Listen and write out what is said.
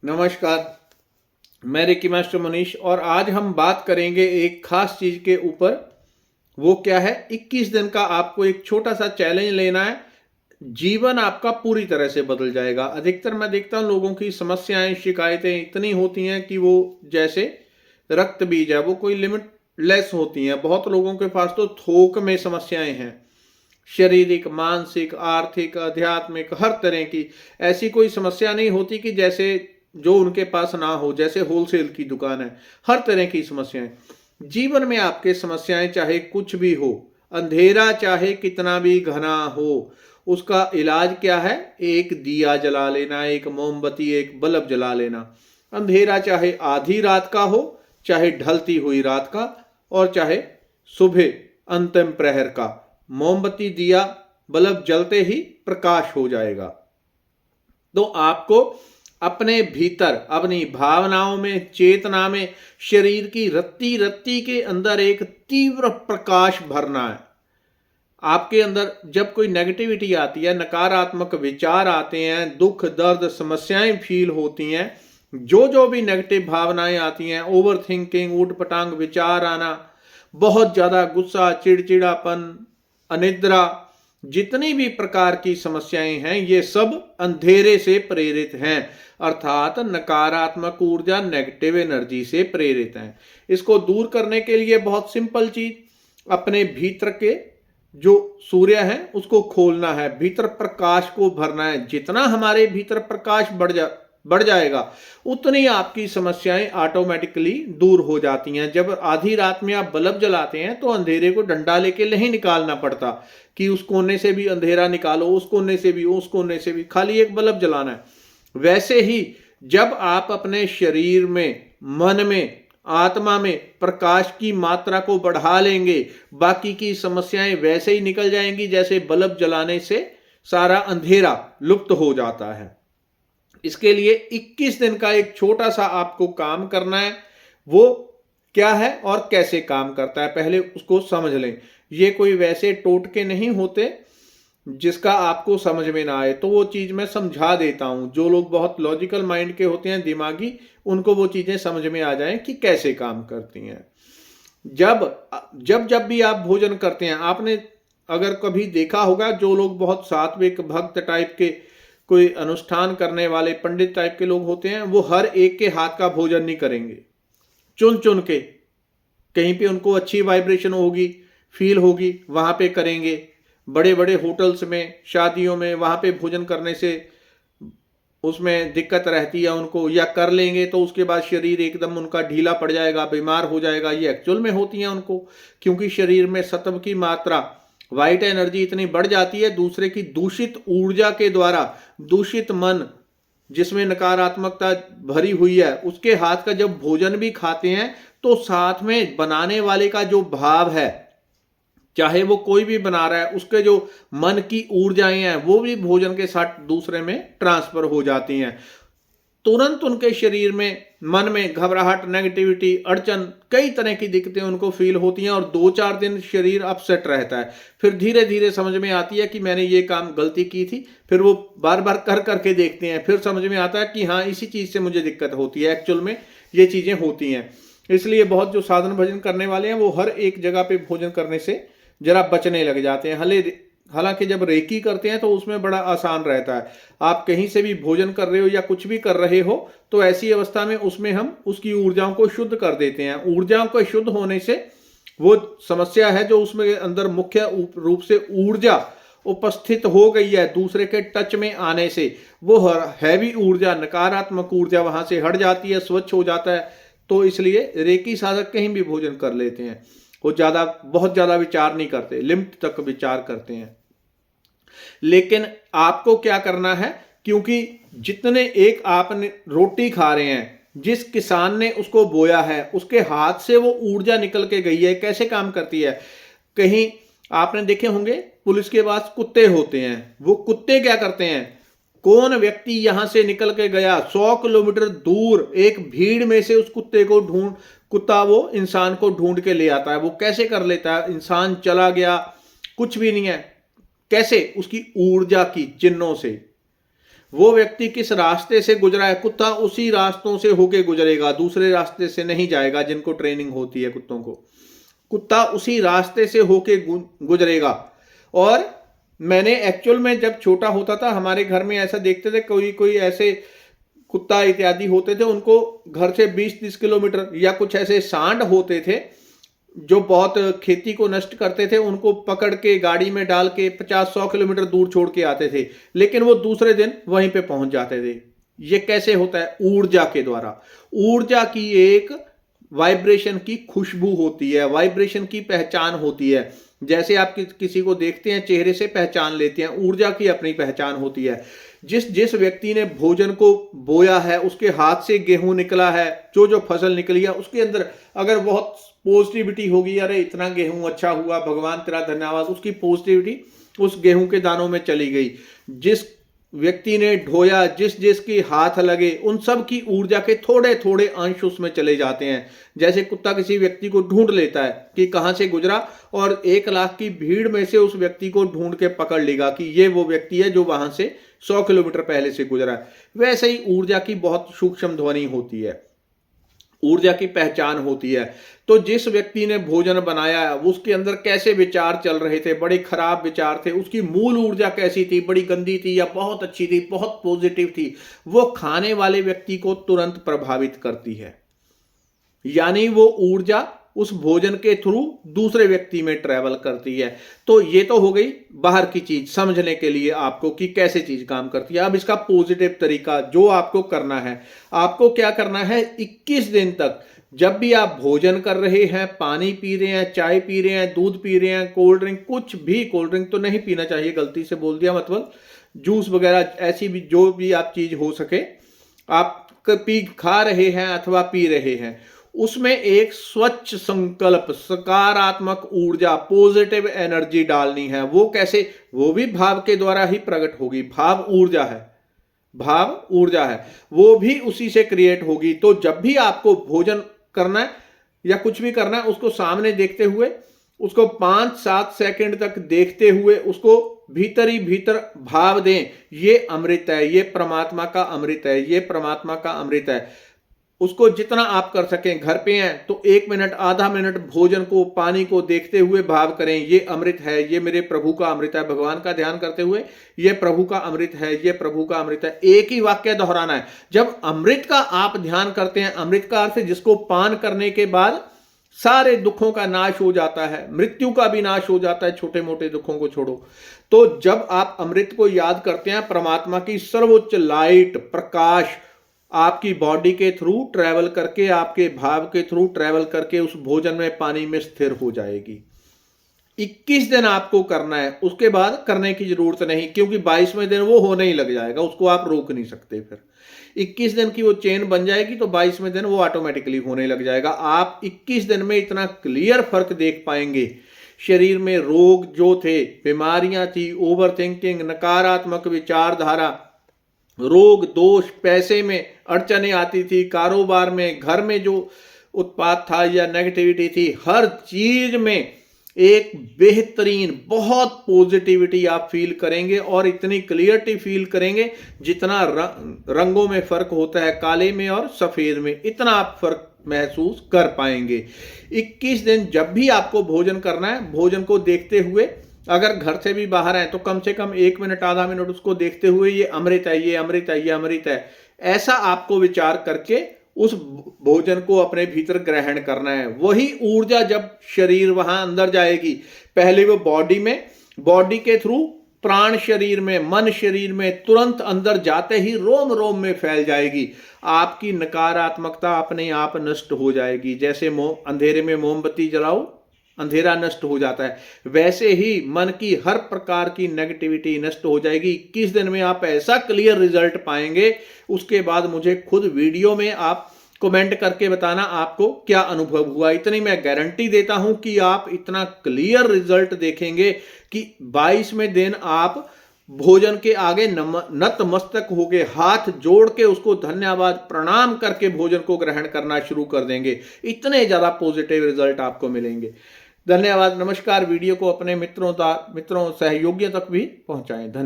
नमस्कार। मैं Ricky master Manish और आज हम बात करेंगे एक खास चीज के ऊपर। वो क्या है? 21 दिन का आपको एक छोटा सा चैलेंज लेना है। जीवन आपका पूरी तरह से बदल जाएगा। अधिकतर मैं देखता हूँ लोगों की समस्याएं शिकायतें इतनी होती हैं कि वो जैसे रक्त बीज है, वो कोई लिमिटलेस होती हैं। बहुत लोगों के पास तो थोक में समस्याएं हैं, शारीरिक, मानसिक, आर्थिक, आध्यात्मिक, हर तरह की। ऐसी कोई समस्या नहीं होती कि जैसे जो उनके पास ना हो। जैसे होलसेल की दुकान है, हर तरह की समस्याएं। जीवन में आपके समस्याएं चाहे कुछ भी हो, अंधेरा चाहे कितना भी घना हो, उसका इलाज क्या है? एक दिया जला लेना, एक मोमबत्ती, एक बल्ब जला लेना। अंधेरा चाहे आधी रात का हो, चाहे ढलती हुई रात का, और चाहे सुबह अंतिम प्रहर का। मोमबत्ती, दिया, बल्ब जलते ही प्रकाश हो जाएगा। तो आपको अपने भीतर, अपनी भावनाओं में, चेतना में, शरीर की रत्ती रत्ती के अंदर एक तीव्र प्रकाश भरना है। आपके अंदर जब कोई नेगेटिविटी आती है, नकारात्मक विचार आते हैं, दुख दर्द समस्याएं फील होती हैं, जो जो भी नेगेटिव भावनाएं आती हैं, ओवर थिंकिंग, ऊट पटांग विचार आना, बहुत ज्यादा गुस्सा, चिड़चिड़ापन, अनिद्रा, जितनी भी प्रकार की समस्याएं हैं, ये सब अंधेरे से प्रेरित हैं। अर्थात नकारात्मक ऊर्जा, नेगेटिव एनर्जी से प्रेरित हैं। इसको दूर करने के लिए बहुत सिंपल चीज, अपने भीतर के जो सूर्य है उसको खोलना है, भीतर प्रकाश को भरना है। जितना हमारे भीतर प्रकाश बढ़ जाएगा, उतनी आपकी समस्याएं ऑटोमेटिकली दूर हो जाती हैं। जब आधी रात में आप बल्ब जलाते हैं तो अंधेरे को डंडा लेके नहीं निकालना पड़ता कि उस कोने से भी अंधेरा निकालो, उस कोने से भी, उस कोने से भी, खाली एक बल्ब जलाना है। वैसे ही जब आप अपने शरीर में, मन में, आत्मा में प्रकाश की मात्रा को बढ़ा लेंगे, बाकी की समस्याएं वैसे ही निकल जाएंगी जैसे बल्ब जलाने से सारा अंधेरा लुप्त हो जाता है। इसके लिए 21 दिन का एक छोटा सा आपको काम करना है। वो क्या है और कैसे काम करता है, पहले उसको समझ लें। ये कोई वैसे टोटके नहीं होते जिसका आपको समझ में ना आए, तो वो चीज मैं समझा देता हूं। जो लोग बहुत लॉजिकल माइंड के होते हैं, दिमागी, उनको वो चीजें समझ में आ जाएं कि कैसे काम करती हैं। जब जब जब भी आप भोजन करते हैं, आपने अगर कभी देखा होगा, जो लोग बहुत सात्विक भक्त टाइप के, कोई अनुष्ठान करने वाले पंडित टाइप के लोग होते हैं, वो हर एक के हाथ का भोजन नहीं करेंगे। चुन चुन के, कहीं पे उनको अच्छी वाइब्रेशन होगी, फील होगी, वहां पे करेंगे। बड़े बड़े होटल्स में, शादियों में, वहां पे भोजन करने से उसमें दिक्कत रहती है उनको, या कर लेंगे तो उसके बाद शरीर एकदम उनका ढीला पड़ जाएगा, बीमार हो जाएगा। ये एक्चुअल में होती है उनको, क्योंकि शरीर में सत्व की मात्रा, वाइट एनर्जी इतनी बढ़ जाती है दूसरे की दूषित ऊर्जा के द्वारा। दूषित मन जिसमें नकारात्मकता भरी हुई है, उसके हाथ का जब भोजन भी खाते हैं तो साथ में बनाने वाले का जो भाव है, चाहे वो कोई भी बना रहा है, उसके जो मन की ऊर्जाएं हैं वो भी भोजन के साथ दूसरे में ट्रांसफर हो जाती हैं। तुरंत उनके शरीर में, मन में घबराहट, नेगेटिविटी, अड़चन, कई तरह की दिक्कतें उनको फील होती हैं और 2-4 दिन शरीर अपसेट रहता है। फिर धीरे धीरे समझ में आती है कि मैंने ये काम गलती की थी। फिर वो बार बार कर करके देखते हैं, फिर समझ में आता है कि हाँ, इसी चीज से मुझे दिक्कत होती है, एक्चुअल में ये चीजें होती हैं। इसलिए बहुत जो साधन भजन करने वाले हैं वो हर एक जगह पे भोजन करने से जरा बचने लग जाते हैं। हालांकि जब रेकी करते हैं तो उसमें बड़ा आसान रहता है। आप कहीं से भी भोजन कर रहे हो या कुछ भी कर रहे हो, तो ऐसी अवस्था में उसमें हम उसकी ऊर्जाओं को शुद्ध कर देते हैं। ऊर्जाओं को शुद्ध होने से वो समस्या है जो उसमें अंदर मुख्य रूप से ऊर्जा उपस्थित हो गई है, दूसरे के टच में आने से वो हैवी ऊर्जा, नकारात्मक ऊर्जा वहां से हट जाती है, स्वच्छ हो जाता है। तो इसलिए रेकी साधक कहीं भी भोजन कर लेते हैं। वो बहुत ज्यादा विचार नहीं करते, लिमिट तक विचार करते हैं। लेकिन आपको क्या करना है, क्योंकि जितने एक आपने रोटी खा रहे हैं, जिस किसान ने उसको बोया है उसके हाथ से वो ऊर्जा निकल के गई है। कैसे काम करती है? कहीं आपने देखे होंगे पुलिस के पास कुत्ते होते हैं, वो कुत्ते क्या करते हैं, कौन व्यक्ति यहां से निकल के गया, 100 किलोमीटर दूर एक भीड़ में से उस कुत्ते को कुत्ता वो इंसान को ढूंढ के ले आता है। वो कैसे कर लेता है? इंसान चला गया, कुछ भी नहीं है, कैसे? उसकी ऊर्जा की चिन्हों से। वो व्यक्ति किस रास्ते से गुजरा है, कुत्ता उसी रास्तों से होके गुजरेगा, दूसरे रास्ते से नहीं जाएगा। जिनको ट्रेनिंग होती है कुत्तों को, कुत्ता उसी रास्ते से होके गुजरेगा। और मैंने एक्चुअल में जब छोटा होता था हमारे घर में ऐसा देखते थे, कोई कोई ऐसे कुत्ता इत्यादि होते थे, उनको घर से 20-30 किलोमीटर या कुछ ऐसे सांड होते थे जो बहुत खेती को नष्ट करते थे, उनको पकड़ के गाड़ी में डाल के 50-100 किलोमीटर दूर छोड़ के आते थे, लेकिन वो दूसरे दिन वहीं पे पहुंच जाते थे। ये कैसे होता है? ऊर्जा के द्वारा। ऊर्जा की एक वाइब्रेशन की खुशबू होती है, वाइब्रेशन की पहचान होती है। जैसे आप किसी को देखते हैं, चेहरे से पहचान लेते हैं, ऊर्जा की अपनी पहचान होती है। जिस जिस व्यक्ति ने भोजन को बोया है, उसके हाथ से गेहूं निकला है, जो जो फसल निकली है, उसके अंदर अगर बहुत पॉजिटिविटी होगी, अरे इतना गेहूं अच्छा हुआ, भगवान तेरा धन्यवाद, उसकी पॉजिटिविटी उस गेहूं के दानों में चली गई। जिस व्यक्ति ने ढोया, जिस जिसके हाथ लगे, उन सब की ऊर्जा के थोड़े थोड़े अंश उसमें चले जाते हैं। जैसे कुत्ता किसी व्यक्ति को ढूंढ लेता है कि कहां से गुजरा, और 1 लाख की भीड़ में से उस व्यक्ति को ढूंढ के पकड़ लेगा कि ये वो व्यक्ति है जो वहां से 100 किलोमीटर पहले से गुजरा है। वैसे ही ऊर्जा की बहुत सूक्ष्म ध्वनि होती है, ऊर्जा की पहचान होती है। तो जिस व्यक्ति ने भोजन बनाया, उसके अंदर कैसे विचार चल रहे थे, बड़े खराब विचार थे, उसकी मूल ऊर्जा कैसी थी, बड़ी गंदी थी या बहुत अच्छी थी, बहुत पॉजिटिव थी, वो खाने वाले व्यक्ति को तुरंत प्रभावित करती है। यानी वो ऊर्जा उस भोजन के थ्रू दूसरे व्यक्ति में ट्रेवल करती है। तो ये तो हो गई बाहर की चीज, समझने के लिए आपको कि कैसे चीज काम करती है। अब इसका पॉजिटिव तरीका जो आपको करना है, आपको क्या करना है, 21 दिन तक जब भी आप भोजन कर रहे हैं, पानी पी रहे हैं, चाय पी रहे हैं, दूध पी रहे हैं, कोल्ड ड्रिंक, कुछ भी, कोल्ड ड्रिंक तो नहीं पीना चाहिए, गलती से बोल दिया, मतलब जूस वगैरह, ऐसी भी जो भी आप चीज हो सके आप खा रहे हैं अथवा पी रहे हैं, उसमें एक स्वच्छ संकल्प, सकारात्मक ऊर्जा, पॉजिटिव एनर्जी डालनी है। वो कैसे? वो भी भाव के द्वारा ही प्रकट होगी। भाव ऊर्जा है, भाव ऊर्जा है, वो भी उसी से क्रिएट होगी। तो जब भी आपको भोजन करना है या कुछ भी करना है, उसको सामने देखते हुए, उसको 5-7 सेकंड तक देखते हुए, उसको भीतर ही भीतर भाव दें, ये अमृत है, ये परमात्मा का अमृत है, ये परमात्मा का अमृत है। उसको जितना आप कर सकें, घर पे हैं तो 1 मिनट, आधा मिनट भोजन को, पानी को देखते हुए भाव करें, ये अमृत है, ये मेरे प्रभु का अमृत है। भगवान का ध्यान करते हुए, ये प्रभु का अमृत है, ये प्रभु का अमृत है। एक ही वाक्य दोहराना है। जब अमृत का आप ध्यान करते हैं, अमृत का अर्थ जिसको पान करने के बाद सारे दुखों का नाश हो जाता है, मृत्यु का भी नाश हो जाता है, छोटे मोटे दुखों को छोड़ो। तो जब आप अमृत को याद करते हैं, परमात्मा की सर्वोच्च लाइट, प्रकाश आपकी बॉडी के थ्रू ट्रैवल करके, आपके भाव के थ्रू ट्रैवल करके उस भोजन में, पानी में स्थिर हो जाएगी। 21 दिन आपको करना है, उसके बाद करने की जरूरत नहीं, क्योंकि 22वें दिन वो होने ही लग जाएगा, उसको आप रोक नहीं सकते। फिर 21 दिन की वो चेन बन जाएगी तो 22वें दिन वो ऑटोमेटिकली होने लग जाएगा। आप 21 दिन में इतना क्लियर फर्क देख पाएंगे। शरीर में रोग जो थे, बीमारियां थी, ओवर थिंकिंग, नकारात्मक विचारधारा, रोग दोष, पैसे में अड़चने आती थी, कारोबार में, घर में जो उत्पात था या नेगेटिविटी थी, हर चीज में एक बेहतरीन, बहुत पॉजिटिविटी आप फील करेंगे और इतनी क्लियरिटी फील करेंगे। जितना रंगों में फर्क होता है, काले में और सफेद में, इतना आप फर्क महसूस कर पाएंगे। 21 दिन जब भी आपको भोजन करना है, भोजन को देखते हुए, अगर घर से भी बाहर हैं तो कम से कम 1 मिनट, आधा मिनट उसको देखते हुए, ये अमृत है, ये अमृत है, ये अमृत है, ऐसा आपको विचार करके उस भोजन को अपने भीतर ग्रहण करना है। वही ऊर्जा जब शरीर वहां अंदर जाएगी, पहले वो बॉडी में, बॉडी के थ्रू प्राण शरीर में, मन शरीर में, तुरंत अंदर जाते ही रोम रोम में फैल जाएगी। आपकी नकारात्मकता अपने आप नष्ट हो जाएगी। जैसे अंधेरे में मोमबत्ती जलाओ, अंधेरा नष्ट हो जाता है, वैसे ही मन की हर प्रकार की नेगेटिविटी नष्ट हो जाएगी। 21 दिन में आप ऐसा क्लियर रिजल्ट पाएंगे। उसके बाद मुझे खुद वीडियो में आप कमेंट करके बताना आपको क्या अनुभव हुआ। इतनी मैं गारंटी देता हूं कि आप इतना क्लियर रिजल्ट देखेंगे कि 22वें दिन आप भोजन के आगे नतमस्तक होके, हाथ जोड़ के उसको धन्यवाद प्रणाम करके भोजन को ग्रहण करना शुरू कर देंगे। इतने ज्यादा पॉजिटिव रिजल्ट आपको मिलेंगे। धन्यवाद, नमस्कार। वीडियो को अपने मित्रों सहयोगियों तक भी पहुंचाएं। धन्यवाद।